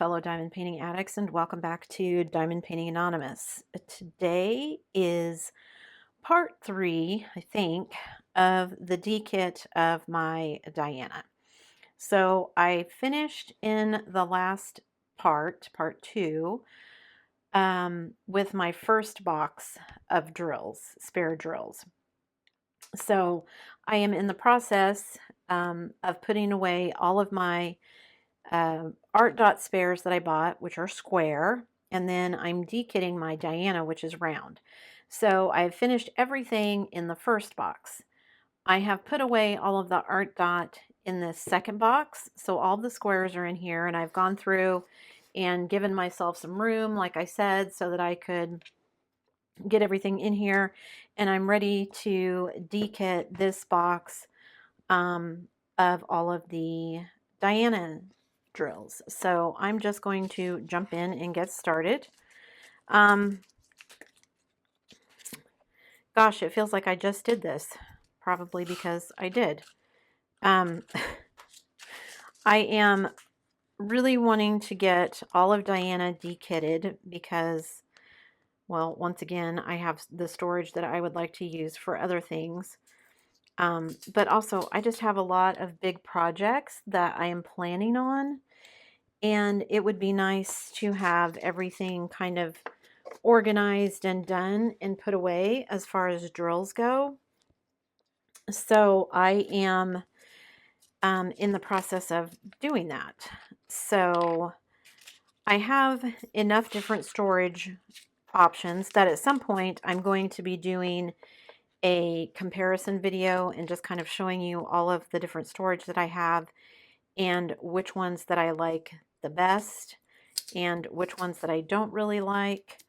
fellow diamond painting addicts, and welcome back to Diamond Painting Anonymous. Today is part 3, I think, of the D-kit of my Diana. So I finished in the last part 2, with my first box of drills, spare drills. So I am in the process of putting away all of my art dot spares that I bought, which are square, and then I'm de-kitting my Diana, which is round. So I've finished everything in the first box. I have put away all of the art dot in this second box, so all the squares are in here, and I've gone through and given myself some room, like I said, so that I could get everything in here, and I'm ready to de-kit this box of all of the Diana drills. So I'm just going to jump in and get started. Gosh, it feels like I just did this, probably because I did. I am really wanting to get all of Diana de-kitted because, well, once again, I have the storage that I would like to use for other things. But also, I just have a lot of big projects that I am planning on, and it would be nice to have everything kind of organized and done and put away as far as drills go. So I am in the process of doing that. So I have enough different storage options that at some point I'm going to be doing a comparison video and just kind of showing you all of the different storage that I have and which ones that I like the best and which ones that I don't really like,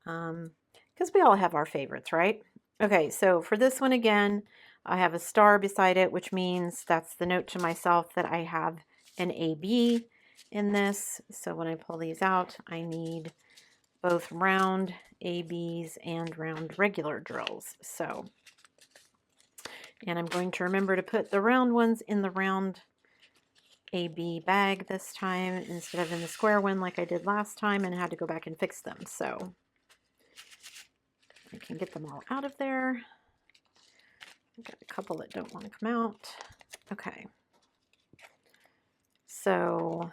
because we all have our favorites, right? Okay, so for this one again, I have a star beside it, which means that's the note to myself that I have an AB in this. So when I pull these out, I need both round ABs and round regular drills. So, and I'm going to remember to put the round ones in the round AB bag this time instead of in the square one like I did last time and had to go back and fix them. So I can get them all out of there. I've got a couple that don't want to come out. Okay. So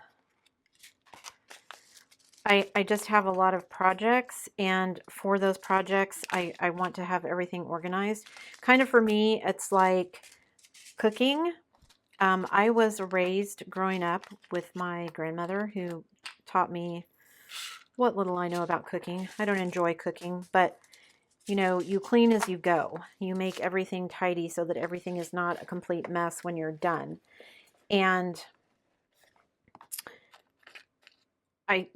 I just have a lot of projects, and for those projects, I want to have everything organized. Kind of for me, it's like cooking. I was raised growing up with my grandmother who taught me what little I know about cooking. I don't enjoy cooking, but you know, you clean as you go. You make everything tidy so that everything is not a complete mess when you're done. And I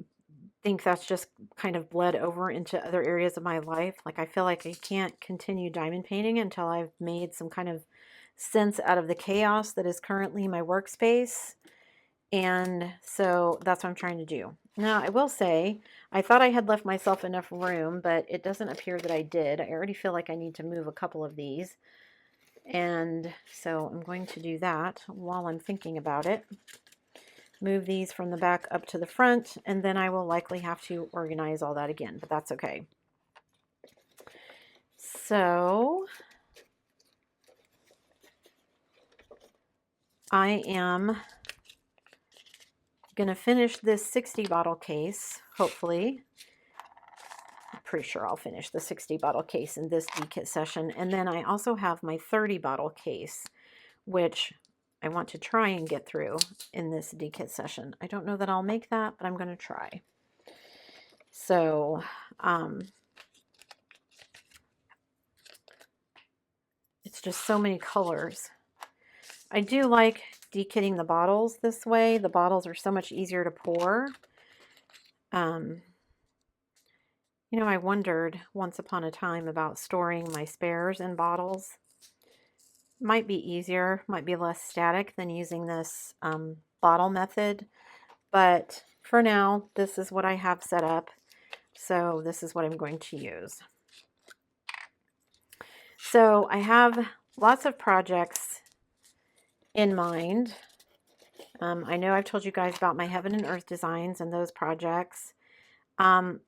think that's just kind of bled over into other areas of my life. Like I feel like I can't continue diamond painting until I've made some kind of sense out of the chaos that is currently my workspace. And so that's what I'm trying to do. Now, I will say, I thought I had left myself enough room, but it doesn't appear that I did. I already feel like I need to move a couple of these. And so I'm going to do that while I'm thinking about it. Move these from the back up to the front, and then I will likely have to organize all that again, but that's okay. So I am going to finish this 60 bottle case, hopefully. I'm pretty sure I'll finish the 60 bottle case in this D-kit session. And then I also have my 30 bottle case, which I want to try and get through in this D-kit session. I don't know that I'll make that, but I'm going to try. So it's just so many colors. I do like de-kitting the bottles this way. The bottles are so much easier to pour. You know, I wondered once upon a time about storing my spares in bottles. Might be easier, might be less static than using this bottle method. But for now, this is what I have set up. So this is what I'm going to use. So I have lots of projects in mind. I know I've told you guys about my Heaven and Earth designs and those projects. Um,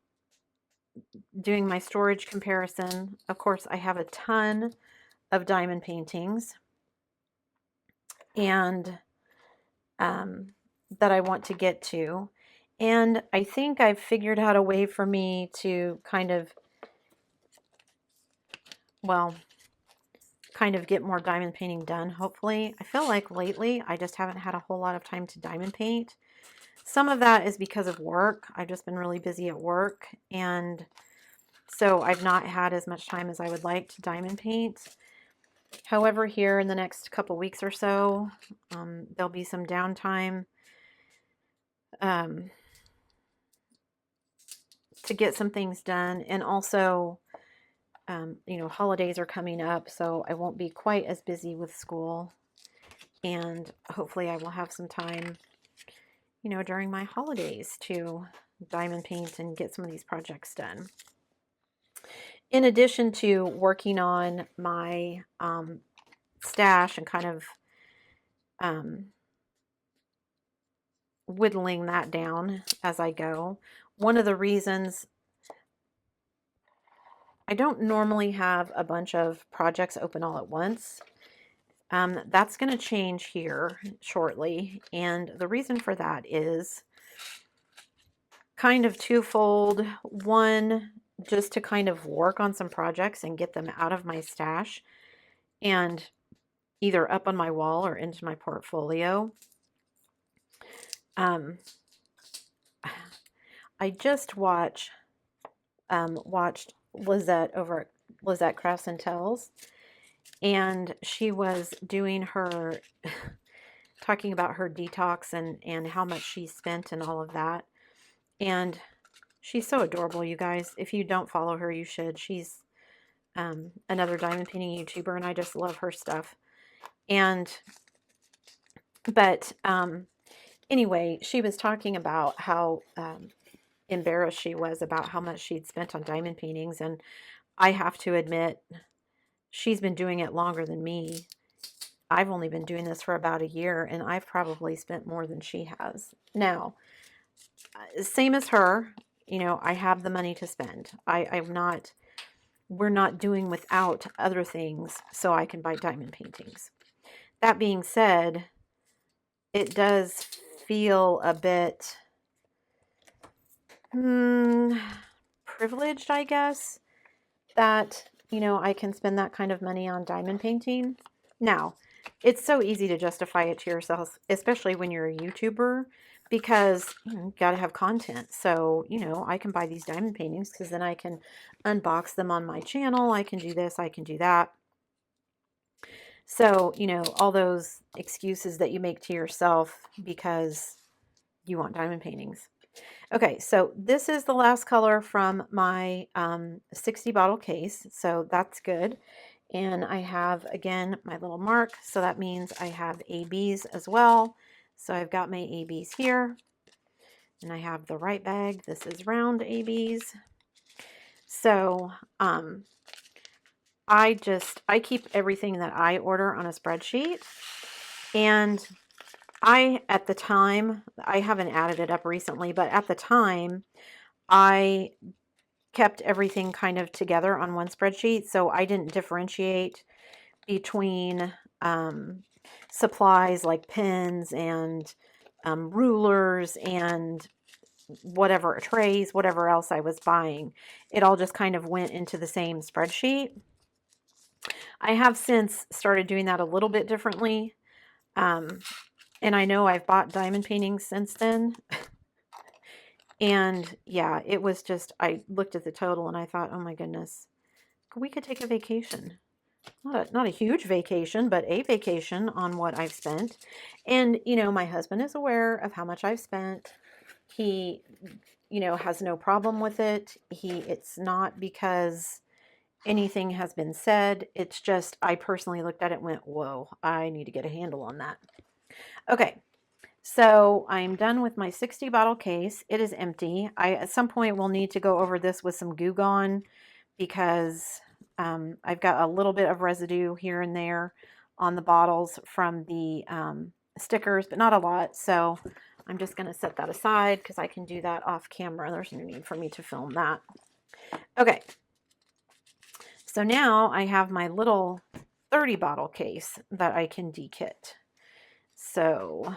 doing my storage comparison, of course, I have a ton of diamond paintings and that I want to get to. And I think I've figured out a way for me to kind of, well, kind of get more diamond painting done, hopefully. I feel like lately I just haven't had a whole lot of time to diamond paint. Some of that is because of work. I've just been really busy at work, and so I've not had as much time as I would like to diamond paint. However, here in the next couple weeks or so, there'll be some downtime to get some things done. And also, you know, holidays are coming up, so I won't be quite as busy with school. And hopefully I will have some time, you know, during my holidays to diamond paint and get some of these projects done. In addition to working on my stash and kind of whittling that down as I go. One of the reasons I don't normally have a bunch of projects open all at once, that's going to change here shortly. And the reason for that is kind of twofold. One, just to kind of work on some projects and get them out of my stash and either up on my wall or into my portfolio. I just watched Lizette over at Lizette Crafts and Tells, and she was doing her talking about her detox and how much she spent and all of that. And she's so adorable, you guys. If you don't follow her, you should. She's another diamond painting YouTuber, and I just love her stuff. But anyway, she was talking about how embarrassed she was about how much she'd spent on diamond paintings, and I have to admit, she's been doing it longer than me. I've only been doing this for about a year, and I've probably spent more than she has. Now, same as her, you know, I have the money to spend. We're not doing without other things so I can buy diamond paintings. That being said, it does feel a bit privileged, I guess, that, you know, I can spend that kind of money on diamond painting. Now, it's so easy to justify it to yourself, especially when you're a YouTuber, because you got to have content. So, you know, I can buy these diamond paintings because then I can unbox them on my channel. I can do this, I can do that. So, you know, all those excuses that you make to yourself because you want diamond paintings. Okay, so this is the last color from my 60 bottle case, so that's good. And I have, again, my little mark, so that means I have ABs as well. So I've got my ABs here, and I have the right bag. This is round ABs. So I keep everything that I order on a spreadsheet, and at the time, I haven't added it up recently, but at the time, I kept everything kind of together on one spreadsheet, so I didn't differentiate between supplies like pens and rulers and whatever, trays, whatever else I was buying. It all just kind of went into the same spreadsheet. I have since started doing that a little bit differently. And I know I've bought diamond paintings since then. And yeah, it was just, I looked at the total and I thought, oh my goodness, we could take a vacation. Not a huge vacation, but a vacation on what I've spent. And, you know, my husband is aware of how much I've spent. He, you know, has no problem with it. It's not because anything has been said. It's just, I personally looked at it and went, whoa, I need to get a handle on that. Okay, so I'm done with my 60 bottle case. It is empty. At some point will need to go over this with some Goo Gone because I've got a little bit of residue here and there on the bottles from the stickers, but not a lot. So I'm just going to set that aside because I can do that off camera. There's no need for me to film that. Okay. So now I have my little 30 bottle case that I can dekit. So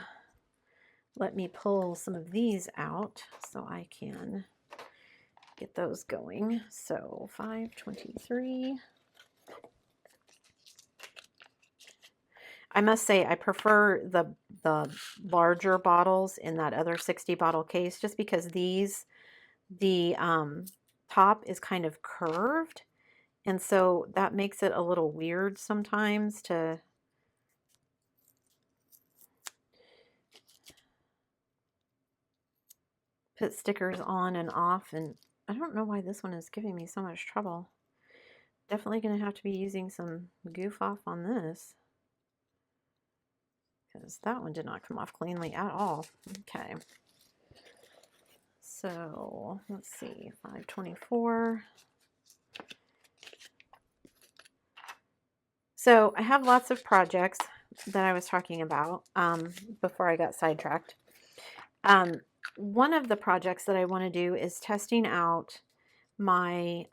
let me pull some of these out so I can get those going. So 523. I must say I prefer the larger bottles in that other 60 bottle case, just because these, the top is kind of curved, and so that makes it a little weird sometimes to put stickers on and off. And I don't know why this one is giving me so much trouble. Definitely going to have to be using some goof off on this, because that one did not come off cleanly at all. Okay. So let's see, 524. So I have lots of projects that I was talking about before I got sidetracked. One of the projects that I want to do is testing out my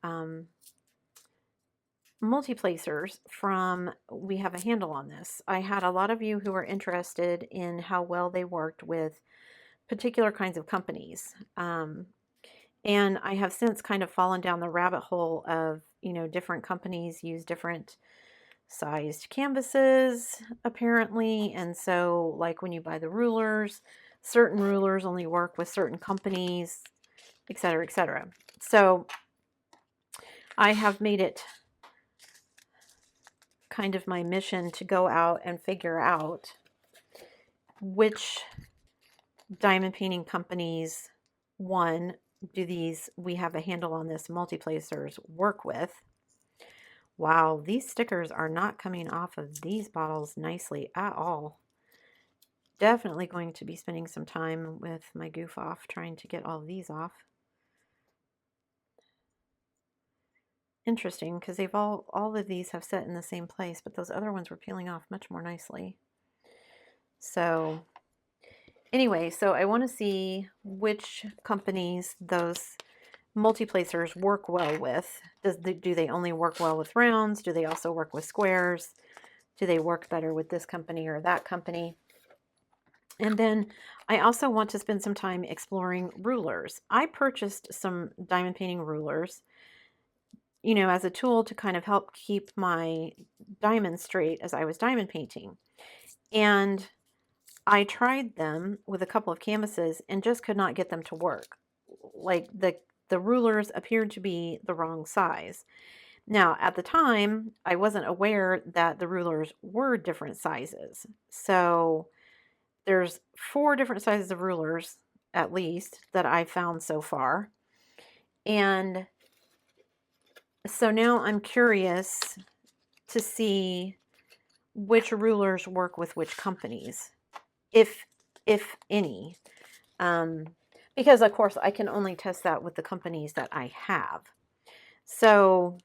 multi-placers from We Have a Handle on This. I had a lot of you who were interested in how well they worked with particular kinds of companies. And I have since kind of fallen down the rabbit hole of, different companies use different sized canvases apparently. And so like when you buy the rulers, certain rulers only work with certain companies, etc., etc. So I have made it kind of my mission to go out and figure out which diamond painting companies, one, do these We Have a Handle on This multi-placers work with. Wow, these stickers are not coming off of these bottles nicely at all. Definitely going to be spending some time with my goof off trying to get all of these off. Interesting, because they've all of these have set in the same place, but those other ones were peeling off much more nicely. So anyway, so I want to see which companies those multi-placers work well with. Do they only work well with rounds? Do they also work with squares? Do they work better with this company or that company? And then I also want to spend some time exploring rulers. I purchased some diamond painting rulers, as a tool to kind of help keep my diamonds straight as I was diamond painting. And I tried them with a couple of canvases and just could not get them to work. Like the rulers appeared to be the wrong size. Now, at the time, I wasn't aware that the rulers were different sizes. So there's 4 different sizes of rulers, at least, that I've found so far. And so now I'm curious to see which rulers work with which companies, if any. Because, of course, I can only test that with the companies that I have. So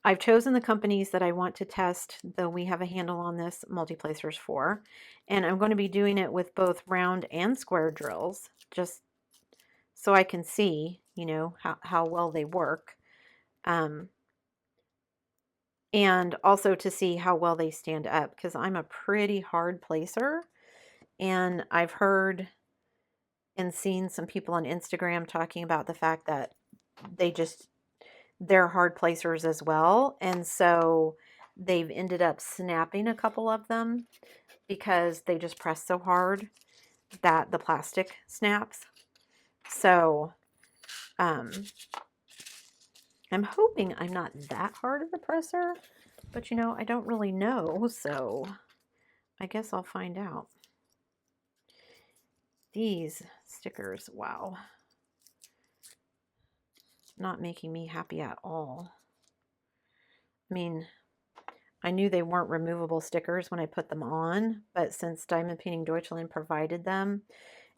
I've chosen the companies that I want to test, though We Have a Handle on This multi-placers for, and I'm going to be doing it with both round and square drills, just so I can see, how well they work, and also to see how well they stand up, because I'm a pretty hard placer, and I've heard and seen some people on Instagram talking about the fact that they're hard placers as well, and so they've ended up snapping a couple of them because they just press so hard that the plastic snaps. So I'm hoping I'm not that hard of a presser, but I don't really know, so I guess I'll find out. These stickers, wow, not making me happy at all. I mean, I knew they weren't removable stickers when I put them on, but since Diamond Painting Deutschland provided them,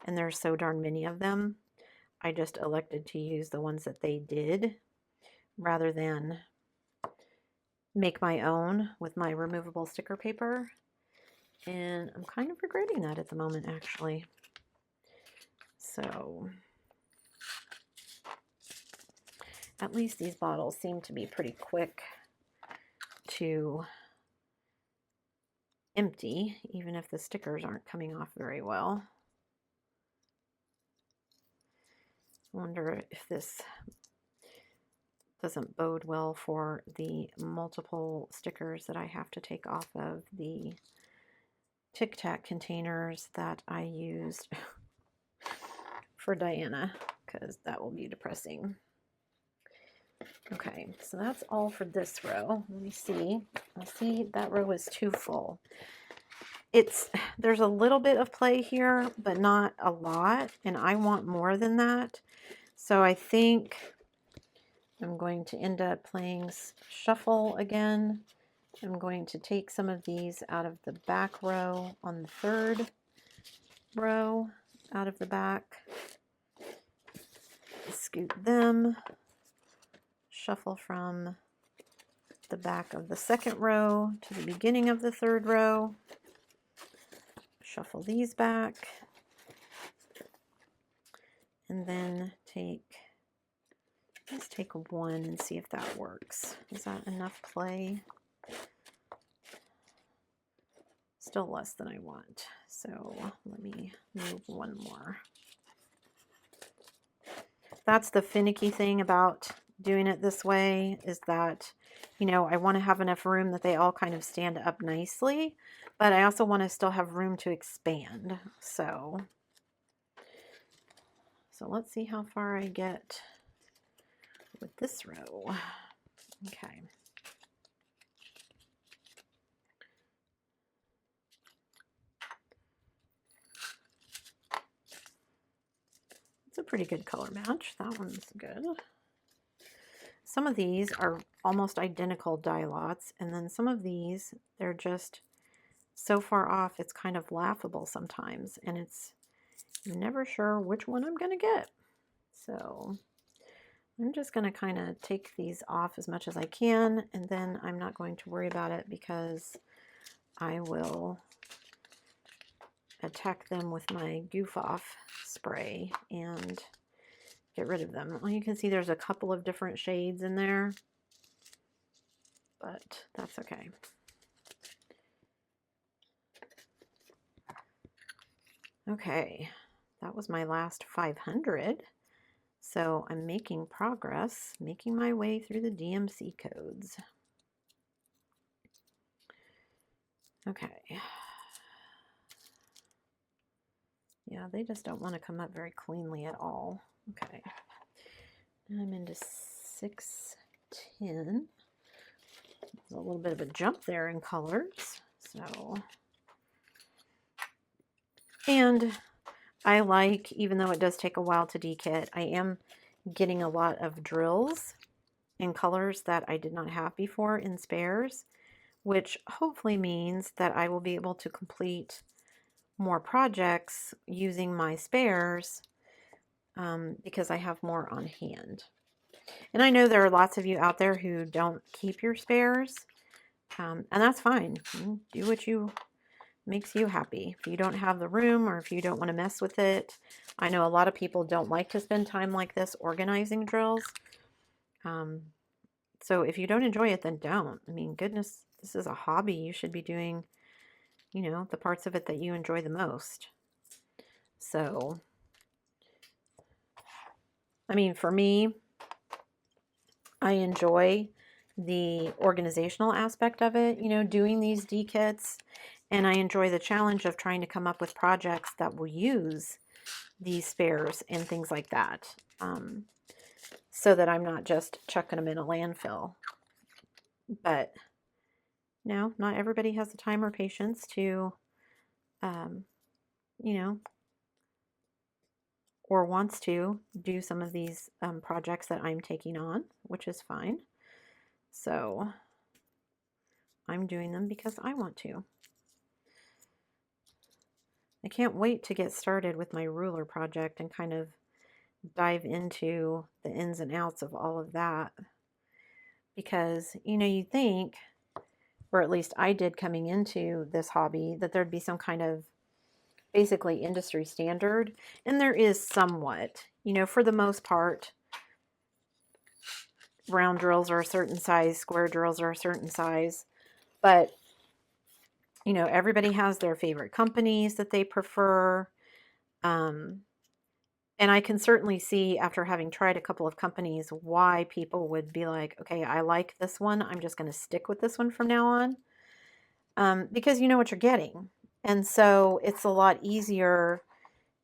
and there's so darn many of them, I just elected to use the ones that they did rather than make my own with my removable sticker paper. And I'm kind of regretting that at the moment, actually. So at least these bottles seem to be pretty quick to empty, even if the stickers aren't coming off very well. I wonder if this doesn't bode well for the multiple stickers that I have to take off of the Tic Tac containers that I used for Diana, because that will be depressing. Okay, so that's all for this row. Let me see. I see that row is too full. There's a little bit of play here, but not a lot, and I want more than that. So I think I'm going to end up playing shuffle again. I'm going to take some of these out of the back row on the third row out of the back. Scoot them. Shuffle from the back of the second row to the beginning of the third row. Shuffle these back. And then let's take one and see if that works. Is that enough play? Still less than I want. So let me move one more. That's the finicky thing about doing it this way, is that, you know, I want to have enough room that they all kind of stand up nicely, but I also want to still have room to expand. So let's see how far I get with this row. Okay. It's a pretty good color match. That one's good. Some of these are almost identical die lots, and then some of these, they're just so far off, it's kind of laughable sometimes, and I'm never sure which one I'm going to get. So I'm just going to kind of take these off as much as I can, and then I'm not going to worry about it because I will attack them with my goof off spray and get rid of them. Well, you can see there's a couple of different shades in there, but that's okay. Okay, that was my last 500. So I'm making progress, making my way through the DMC codes. Okay. Yeah, they just don't want to come up very cleanly at all. Okay. I'm into 610. There's a little bit of a jump there in colors. So, and I like, even though it does take a while to dekit, I am getting a lot of drills in colors that I did not have before in spares, which hopefully means that I will be able to complete more projects using my spares because I have more on hand. And I know there are lots of you out there who don't keep your spares, and that's fine. Do what makes you happy. If you don't have the room or if you don't want to mess with it, I know a lot of people don't like to spend time like this organizing drills. So if you don't enjoy it, then don't. I mean, goodness, this is a hobby. You should be doing, you know, the parts of it that you enjoy the most. So, I mean, for me, I enjoy the organizational aspect of it, you know, doing these dekits, and I enjoy the challenge of trying to come up with projects that will use these spares and things like that, so that I'm not just chucking them in a landfill. But no, not everybody has the time or patience to, you know, or wants to do some of these projects that I'm taking on, which is fine. So I'm doing them because I want to. I can't wait to get started with my ruler project and kind of dive into the ins and outs of all of that. Because, you know, you think or at least I did coming into this hobby, that there'd be some kind of basically industry standard, and there is somewhat. You know, for the most part, round drills are a certain size, square drills are a certain size, but you know, everybody has their favorite companies that they prefer. And I can certainly see, after having tried a couple of companies, why people would be like, okay, I like this one, I'm just going to stick with this one from now on, because you know what you're getting. And so it's a lot easier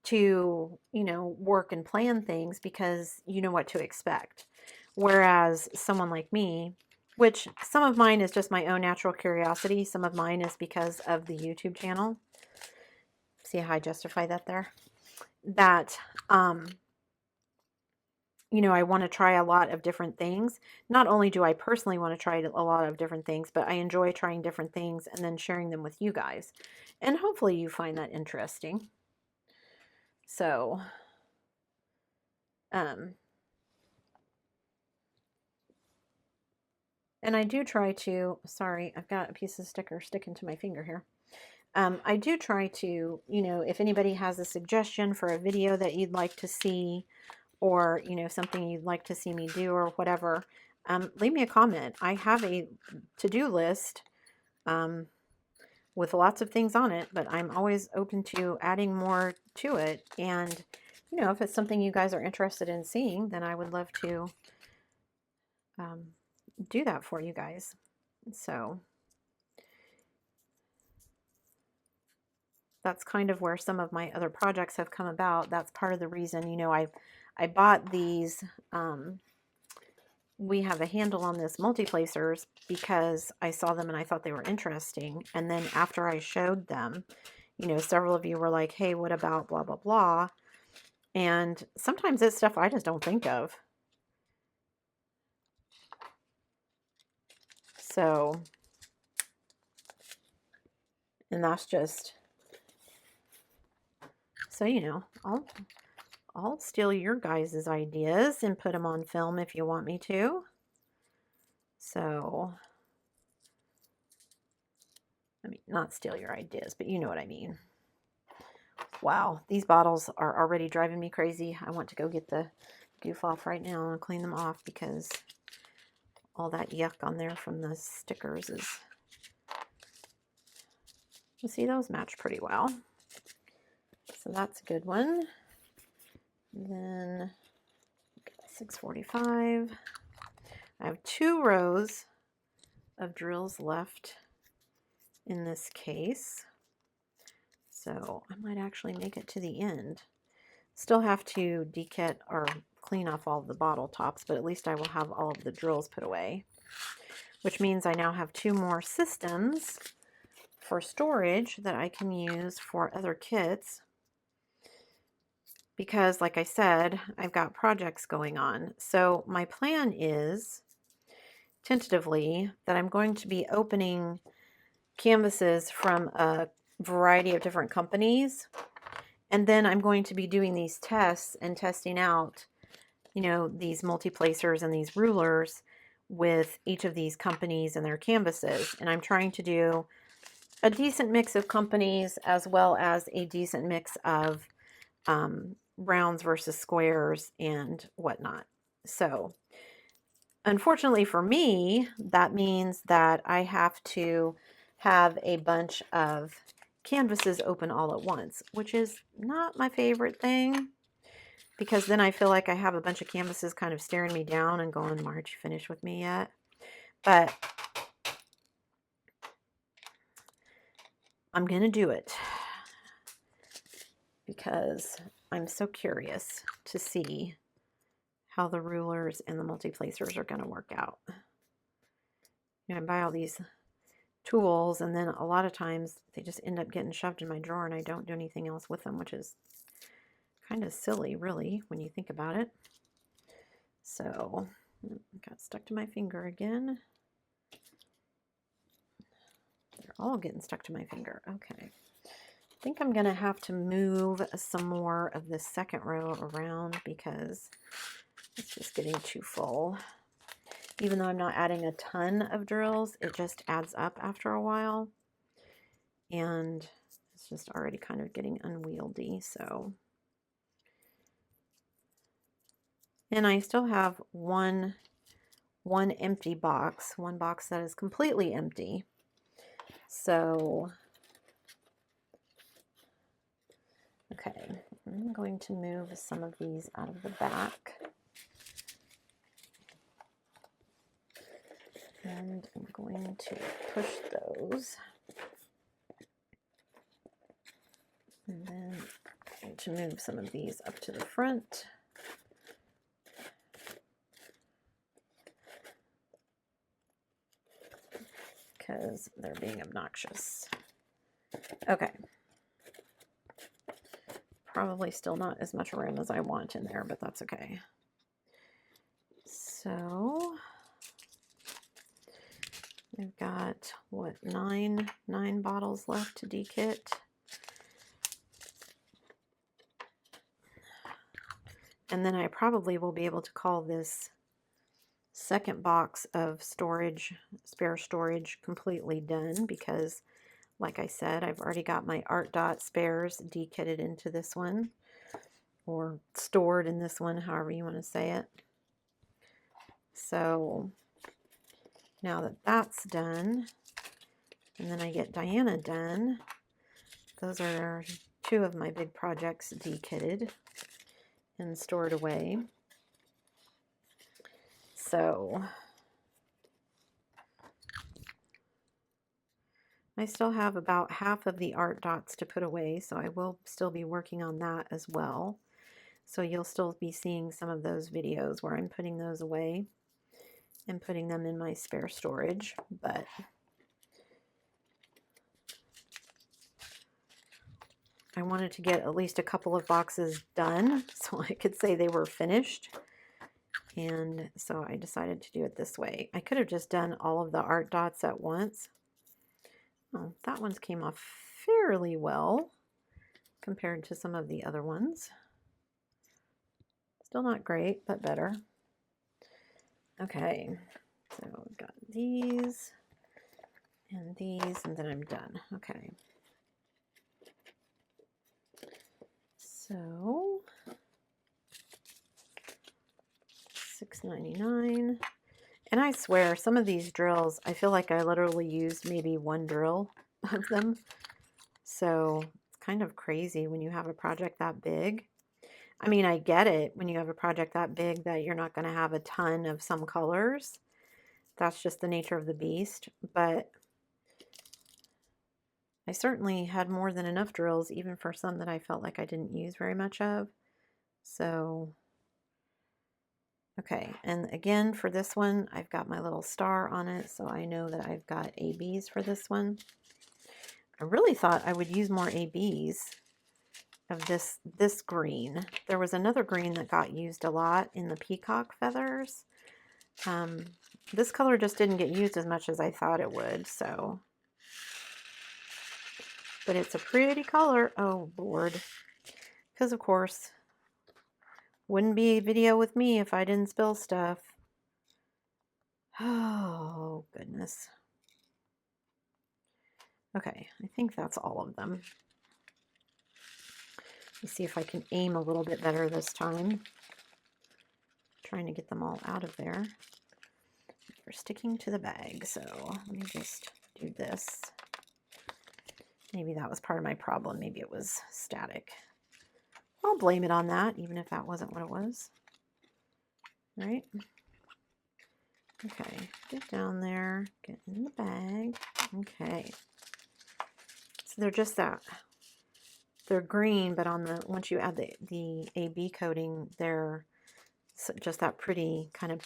to, you know, work and plan things because you know what to expect. Whereas someone like me, which some of mine is just my own natural curiosity, some of mine is because of the YouTube channel. See how I justify that there? That, you know, I want to try a lot of different things. Not only do I personally want to try a lot of different things, but I enjoy trying different things and then sharing them with you guys. And hopefully you find that interesting. So, and I do try to, sorry, I've got a piece of sticker sticking to my finger here. I do try to, you know, if anybody has a suggestion for a video that you'd like to see, or, you know, something you'd like to see me do or whatever, leave me a comment. I have a to-do list with lots of things on it, but I'm always open to adding more to it. And, you know, if it's something you guys are interested in seeing, then I would love to do that for you guys. So that's kind of where some of my other projects have come about. That's part of the reason, you know, I bought these, we have a handle on this multi-placers because I saw them and I thought they were interesting. And then after I showed them, you know, several of you were like, hey, what about blah, blah, blah. And sometimes it's stuff I just don't think of. So, and that's just, so, you know, I'll steal your guys' ideas and put them on film if you want me to. So, I mean, not steal your ideas, but you know what I mean. Wow, these bottles are already driving me crazy. I want to go get the goof off right now and clean them off because all that yuck on there from the stickers is... You see, those match pretty well. So that's a good one. Then 645. I have 2 rows of drills left in this case. So I might actually make it to the end. Still have to dekit or clean off all of the bottle tops, but at least I will have all of the drills put away, which means I now have 2 more systems for storage that I can use for other kits. Because like I said, I've got projects going on. So my plan is tentatively that I'm going to be opening canvases from a variety of different companies. And then I'm going to be doing these tests and testing out, you know, these multi-placers and these rulers with each of these companies and their canvases. And I'm trying to do a decent mix of companies as well as a decent mix of rounds versus squares and whatnot. So unfortunately for me, that means that I have to have a bunch of canvases open all at once, which is not my favorite thing, because then I feel like I have a bunch of canvases kind of staring me down and going, "Aren't you finished with me yet?" But I'm gonna do it because I'm so curious to see how the rulers and the multi-placers are going to work out. You know, I buy all these tools and then a lot of times they just end up getting shoved in my drawer and I don't do anything else with them, which is kind of silly, really, when you think about it. So, got stuck to my finger again. They're all getting stuck to my finger. Okay. I think I'm going to have to move some more of this second row around because it's just getting too full. Even though I'm not adding a ton of drills, it just adds up after a while. And it's just already kind of getting unwieldy, so. And I still have one empty box, one box that is completely empty. So, okay, I'm going to move some of these out of the back. And I'm going to push those. And then I'm going to move some of these up to the front. Because they're being obnoxious. Okay. Probably still not as much room as I want in there, but that's okay. So we've got, what, nine bottles left to dekit. And then I probably will be able to call this second box of storage, spare storage, completely done, because like I said, I've already got my Art Dot spares dekitted into this one, or stored in this one, however you want to say it. So now that that's done, and then I get Diana done, those are two of my big projects dekitted and stored away. So I still have about half of the Art Dots to put away, so I will still be working on that as well. So you'll still be seeing some of those videos where I'm putting those away and putting them in my spare storage. But I wanted to get at least a couple of boxes done so I could say they were finished. And so I decided to do it this way. I could have just done all of the Art Dots at once. Oh, that one's came off fairly well compared to some of the other ones. Still not great, but better. Okay, so I've got these, and then I'm done. Okay. So $6.99. And I swear, some of these drills, I feel like I literally used maybe one drill of them. So it's kind of crazy when you have a project that big. I mean, I get it when you have a project that big that you're not going to have a ton of some colors. That's just the nature of the beast. But I certainly had more than enough drills, even for some that I felt like I didn't use very much of. So, okay. And again, for this one, I've got my little star on it, so I know that I've got ABs for this one. I really thought I would use more ABs of this green. There was another green that got used a lot in the peacock feathers. This color just didn't get used as much as I thought it would, so. But it's a pretty color. Oh, Lord. Because, of course, wouldn't be a video with me if I didn't spill stuff. Oh, goodness. Okay, I think that's all of them. Let me see if I can aim a little bit better this time. Trying to get them all out of there. They're sticking to the bag, so let me just do this. Maybe that was part of my problem. Maybe it was static. I'll blame it on that, even if that wasn't what it was. Right? Okay, get down there, get in the bag. Okay. So they're just that. They're green, but on the once you add the AB coating, they're just that pretty kind of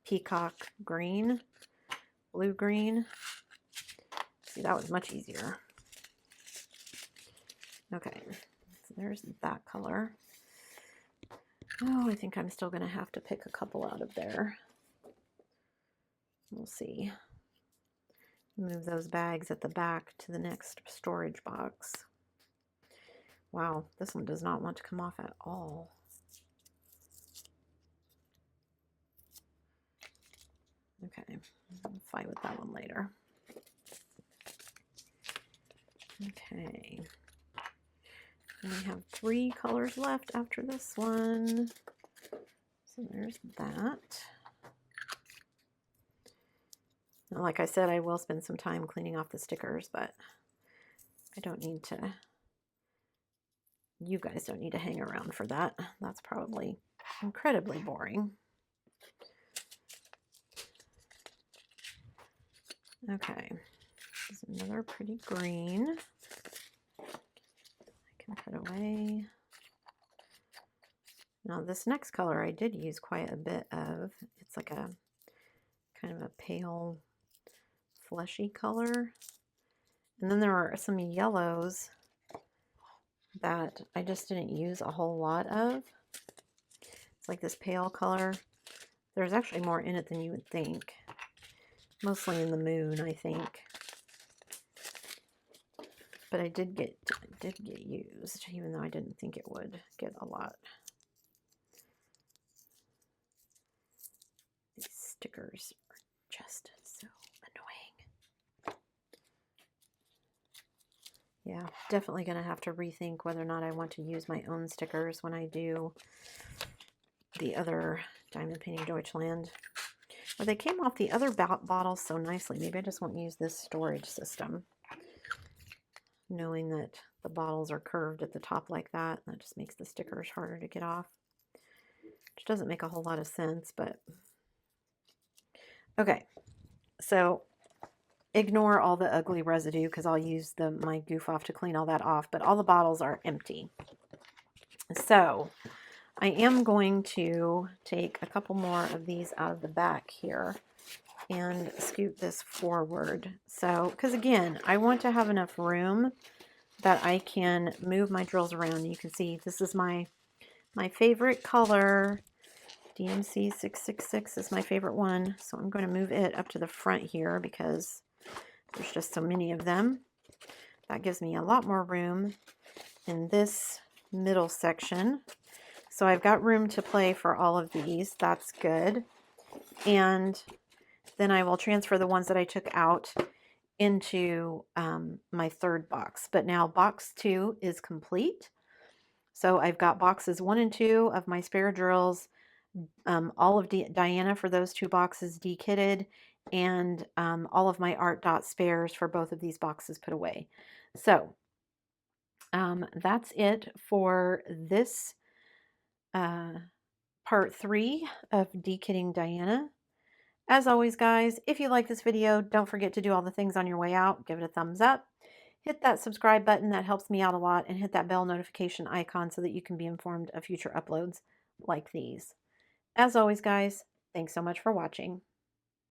peacock green, blue green. See, that was much easier. Okay, so there's that color. Oh, I think I'm still going to have to pick a couple out of there. We'll see. Move those bags at the back to the next storage box. Wow, this one does not want to come off at all. Okay, I'll fight with that one later. Okay. And we have 3 colors left after this one. So there's that. Now, like I said, I will spend some time cleaning off the stickers, but I don't need to. You guys don't need to hang around for that. That's probably incredibly boring. Okay, this is another pretty green. I can put away. Now this next color I did use quite a bit of. It's like a kind of a pale fleshy color. And then there are some yellows that I just didn't use a whole lot of. It's like this pale color. There's actually more in it than you would think. Mostly in the moon, I think. But I did get used, even though I didn't think it would get a lot. These stickers are just so annoying. Yeah, definitely going to have to rethink whether or not I want to use my own stickers when I do the other Diamond Painting Deutschland. Well, they came off the other bottles so nicely. Maybe I just won't use this storage system, knowing that the bottles are curved at the top like that. That just makes the stickers harder to get off, which doesn't make a whole lot of sense, but okay. So ignore all the ugly residue because I'll use my goof off to clean all that off, but all the bottles are empty. So I am going to take a couple more of these out of the back here and scoot this forward. So, because again, I want to have enough room that I can move my drills around. You can see this is my favorite color. DMC 666 is my favorite one. So I'm going to move it up to the front here because there's just so many of them. That gives me a lot more room in this middle section. So I've got room to play for all of these. That's good. And then I will transfer the ones that I took out into my third box. But now box 2 is complete. So I've got boxes 1 and 2 of my spare drills, all of Diana for those 2 boxes dekitted, and all of my art dot spares for both of these boxes put away. So that's it for this part 3 of dekitting Diana. As always, guys, if you like this video, don't forget to do all the things on your way out. Give it a thumbs up. Hit that subscribe button. That helps me out a lot. And hit that bell notification icon so that you can be informed of future uploads like these. As always, guys, thanks so much for watching.